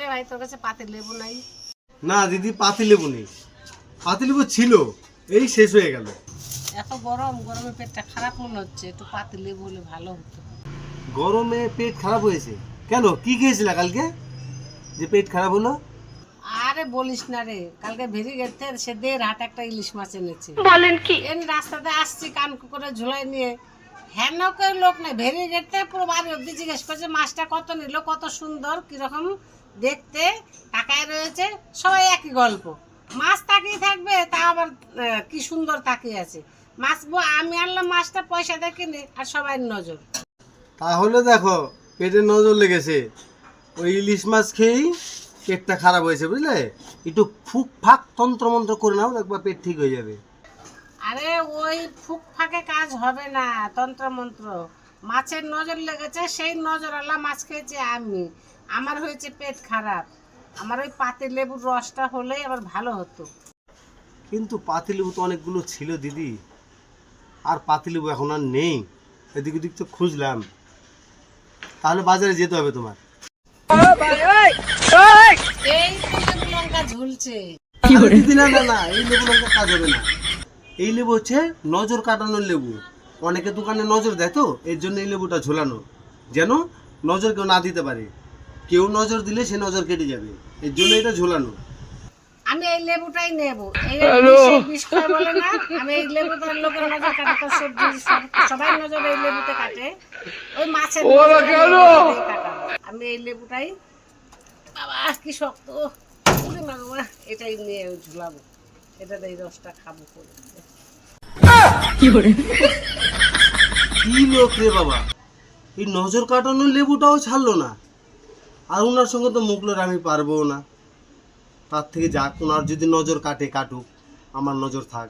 ভাই তোর কাছে পাতি লেবু নাই? না দিদি, পাতিলেবু নেই। পাতিলেবু ছিল, এই শেষ হয়ে গেল। এত গরম, গরমে পেটটা খারাপ মনে হচ্ছে, একটু পাতি লেবু হলে ভালো হতো। গরমে পেট খারাপ হয়েছে কেন? কি খেয়েছিলা কালকে যে পেট খারাপ হলো? আরে বলিস না রে, কালকে ভেরি গেছে সে 1.5 হাট একটা ইলিশ মাছ এনেছে। বলেন কি? এমনি রাস্তাতে আসছি কান করে ঝুলাই নিয়ে, হেন কেউ লোক নাই, ভেরি গেতে পুরো বাড়ি অব্দি জিজ্ঞেস করছে মাছটা কত নিল, কত সুন্দর, কিরকম দেখতে, তাকায় রয়েছে। সবাই একই গল্প, মাছ তাকিয়ে থাকবে, তা আবার কি সুন্দর তাকিয়ে আছে মাছ। আমি আনলাম মাছটা পয়সা দিয়ে কিনে, আর সবাই নজর। তাহলে দেখো পেটে নজর লেগেছে, ওই ইলিশ মাছ খেয়েই পেটটা খারাপ হয়েছে, বুঝলে? একটু ফুক ফাক তন্ত্র মন্ত্র করে নাও, একবার পেট ঠিক হয়ে যাবে। আরে ওই ফুক ফাঁকে কাজ হবে না, তন্ত্র মন্ত্র। মাছের নজর লেগেছে, সেই নজর আল্লাহ মাছ খেয়েছে আমি, আমার হয়েছে পেট খারাপ। আমার ওই পাতি লেবুর রসটা হলেই আবার ভালো হতো। কিন্তু পাতিলেবু তো অনেকগুলো ছিল দিদি, আর পাতিলেবু এখন আর নেই। এদিক ওদিক তো খুঁজলাম, তাহলে বাজারে যেতে হবে তোমার। এই লেবু লঙ্কা ঝুলছে। দিদি না না না, এই লেবু লঙ্কা কাজ হবে না। এই লেবু হচ্ছে নজর কাটানোর লেবু। অনেকে দোকানে নজর দেয় তো, এর জন্য এই লেবুটা ঝোলানো, যেন নজর কেউ না দিতে পারে। কেউ নজর দিলে সে নজর কেটে যাবে, এর জন্য এটা ঝোলানো। আমি এই লেবুটাই নেব। এই বিষ খায় বলে না, আমি এই লেবুটা লোকের নজর কাটে, তো সবজি সবাই নজর এই লেবুতে কাটে, ওই মাছের নজর এই লেবুতেই কাটাবো। আমি এই লেবুটাই, বাবা কি শক্ত, পুরি মাগমা, এটাই নিয়ে ঝুলাবো, এটাতে এই রসটা খাবো করে। কি লোক রে বাবা, এই নজর কাটানোর লেবুটাও ছাড়লো না। আর ওনার সঙ্গে তো মুখলোর আমি পারবো না। তার থেকে যাক, ওনার যদি নজর কাটে কাটুক, আমার নজর থাক।